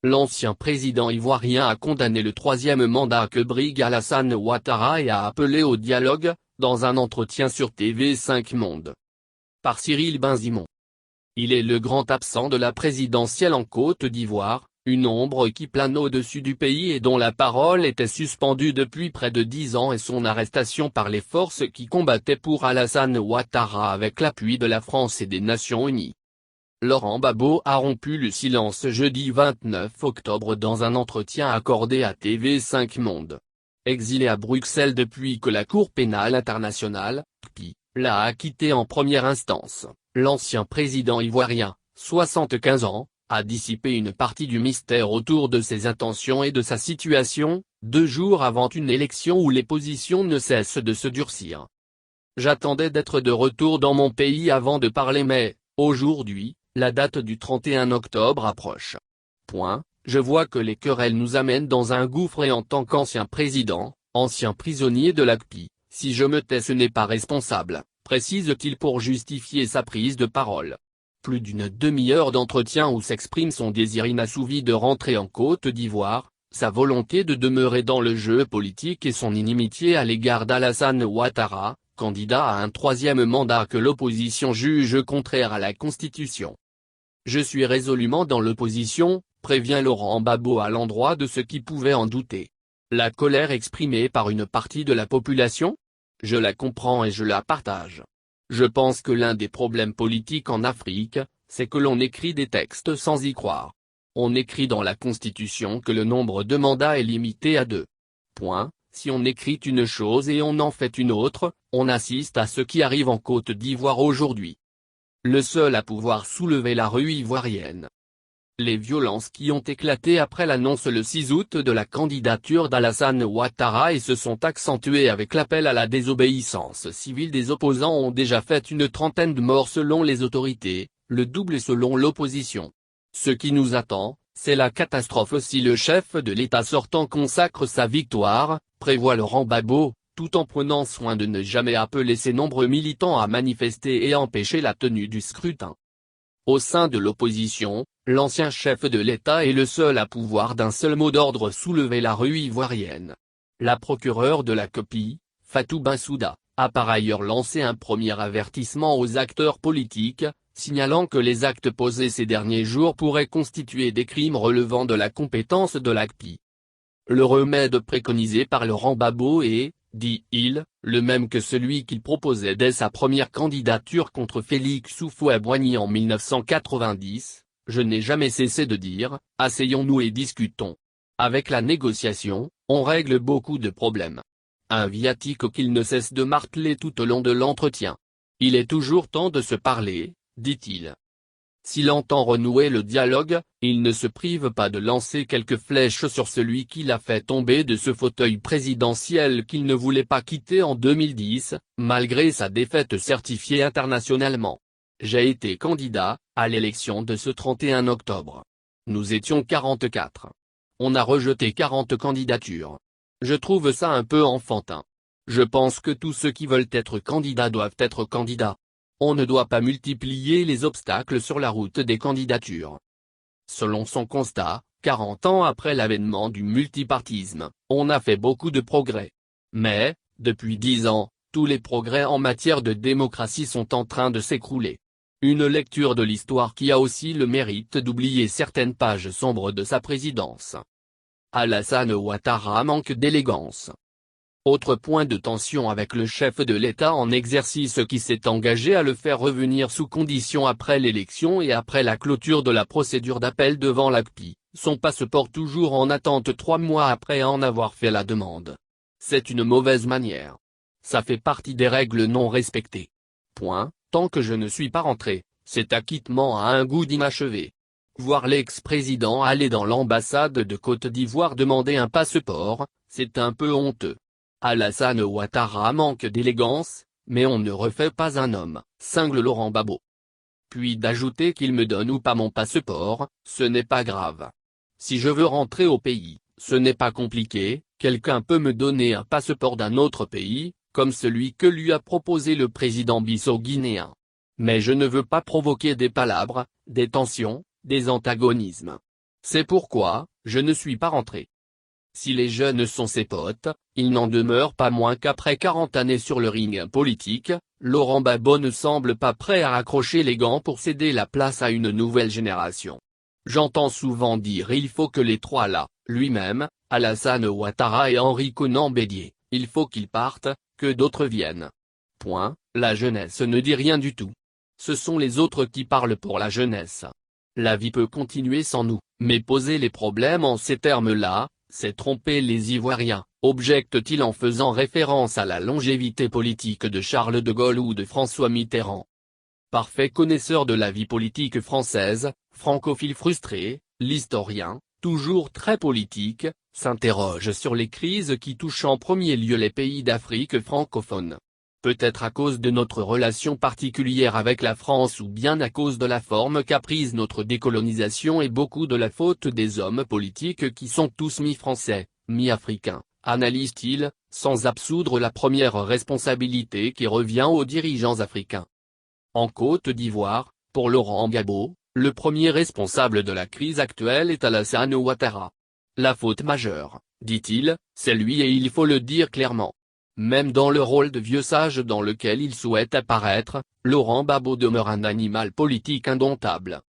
L'ancien président ivoirien a condamné le troisième mandat que brigue Alassane Ouattara et a appelé au dialogue, dans un entretien sur TV5 Monde. Par Cyril Benzimon. Il est le grand absent de la présidentielle en Côte d'Ivoire, une ombre qui plane au-dessus du pays et dont la parole était suspendue depuis près de 10 ans et son arrestation par les forces qui combattaient pour Alassane Ouattara avec l'appui de la France et des Nations Unies. Laurent Gbagbo a rompu le silence jeudi 29 octobre dans un entretien accordé à TV5 Monde. Exilé à Bruxelles depuis que la Cour pénale internationale, CPI, l'a acquitté en première instance, l'ancien président ivoirien, 75 ans, a dissipé une partie du mystère autour de ses intentions et de sa situation, 2 jours avant une élection où les positions ne cessent de se durcir. J'attendais d'être de retour dans mon pays avant de parler mais, aujourd'hui, la date du 31 octobre approche. Je vois que les querelles nous amènent dans un gouffre et en tant qu'ancien président, ancien prisonnier de la CPI, si je me tais ce n'est pas responsable, précise-t-il pour justifier sa prise de parole. Plus d'une demi-heure d'entretien où s'exprime son désir inassouvi de rentrer en Côte d'Ivoire, sa volonté de demeurer dans le jeu politique et son inimitié à l'égard d'Alassane Ouattara, candidat à un troisième mandat que l'opposition juge contraire à la Constitution. Je suis résolument dans l'opposition, prévient Laurent Gbagbo à l'endroit de ceux qui pouvaient en douter. La colère exprimée par une partie de la population? Je la comprends et je la partage. Je pense que l'un des problèmes politiques en Afrique, c'est que l'on écrit des textes sans y croire. On écrit dans la Constitution que le nombre de mandats est limité à 2. Si on écrit une chose et on en fait une autre, on assiste à ce qui arrive en Côte d'Ivoire aujourd'hui. Le seul à pouvoir soulever la rue ivoirienne. Les violences qui ont éclaté après l'annonce le 6 août de la candidature d'Alassane Ouattara et se sont accentuées avec l'appel à la désobéissance civile des opposants ont déjà fait une trentaine de morts selon les autorités, le double selon l'opposition. Ce qui nous attend, c'est la catastrophe si le chef de l'État sortant consacre sa victoire, prévoit Laurent Gbagbo, tout en prenant soin de ne jamais appeler ses nombreux militants à manifester et empêcher la tenue du scrutin. Au sein de l'opposition, l'ancien chef de l'État est le seul à pouvoir d'un seul mot d'ordre soulever la rue ivoirienne. La procureure de la CPI, Fatou Bensouda, a par ailleurs lancé un premier avertissement aux acteurs politiques, signalant que les actes posés ces derniers jours pourraient constituer des crimes relevant de la compétence de la CPI. Le remède préconisé par Laurent Gbagbo est, dit-il, le même que celui qu'il proposait dès sa première candidature contre Félix Houphouët-Boigny en 1990, je n'ai jamais cessé de dire, asseyons-nous et discutons. Avec la négociation, on règle beaucoup de problèmes. Un viatique qu'il ne cesse de marteler tout au long de l'entretien. Il est toujours temps de se parler, dit-il. S'il entend renouer le dialogue, il ne se prive pas de lancer quelques flèches sur celui qui l'a fait tomber de ce fauteuil présidentiel qu'il ne voulait pas quitter en 2010, malgré sa défaite certifiée internationalement. J'ai été candidat, à l'élection de ce 31 octobre. Nous étions 44. On a rejeté 40 candidatures. Je trouve ça un peu enfantin. Je pense que tous ceux qui veulent être candidats doivent être candidats. On ne doit pas multiplier les obstacles sur la route des candidatures. Selon son constat, 40 ans après l'avènement du multipartisme, on a fait beaucoup de progrès. Mais, depuis 10 ans, tous les progrès en matière de démocratie sont en train de s'écrouler. Une lecture de l'histoire qui a aussi le mérite d'oublier certaines pages sombres de sa présidence. Alassane Ouattara manque d'élégance. Autre point de tension avec le chef de l'État en exercice qui s'est engagé à le faire revenir sous condition après l'élection et après la clôture de la procédure d'appel devant la CPI, son passeport toujours en attente 3 mois après en avoir fait la demande. C'est une mauvaise manière. Ça fait partie des règles non respectées. Tant que je ne suis pas rentré, cet acquittement a un goût d'inachevé. Voir l'ex-président aller dans l'ambassade de Côte d'Ivoire demander un passeport, c'est un peu honteux. Alassane Ouattara manque d'élégance, mais on ne refait pas un homme, cingle Laurent Gbagbo. Puis d'ajouter qu'il me donne ou pas mon passeport, ce n'est pas grave. Si je veux rentrer au pays, ce n'est pas compliqué, quelqu'un peut me donner un passeport d'un autre pays, comme celui que lui a proposé le président bissau-guinéen. Mais je ne veux pas provoquer des palabres, des tensions, des antagonismes. C'est pourquoi, je ne suis pas rentré. Si les jeunes sont ses potes, il n'en demeure pas moins qu'après 40 années sur le ring politique, Laurent Gbagbo ne semble pas prêt à raccrocher les gants pour céder la place à une nouvelle génération. J'entends souvent dire il faut que les trois là, lui-même, Alassane Ouattara et Henri Konan Bédié, il faut qu'ils partent, que d'autres viennent. Point, la jeunesse ne dit rien du tout. Ce sont les autres qui parlent pour la jeunesse. La vie peut continuer sans nous, mais poser les problèmes en ces termes-là, c'est tromper les Ivoiriens, objecte-t-il en faisant référence à la longévité politique de Charles de Gaulle ou de François Mitterrand. Parfait connaisseur de la vie politique française, francophile frustré, l'historien, toujours très politique, s'interroge sur les crises qui touchent en premier lieu les pays d'Afrique francophone. Peut-être à cause de notre relation particulière avec la France ou bien à cause de la forme qu'a prise notre décolonisation et beaucoup de la faute des hommes politiques qui sont tous mi-français, mi-africains, analyse-t-il, sans absoudre la première responsabilité qui revient aux dirigeants africains. En Côte d'Ivoire, pour Laurent Gbagbo, le premier responsable de la crise actuelle est Alassane Ouattara. La faute majeure, dit-il, c'est lui et il faut le dire clairement. Même dans le rôle de vieux sage dans lequel il souhaite apparaître, Laurent Gbagbo demeure un animal politique indomptable.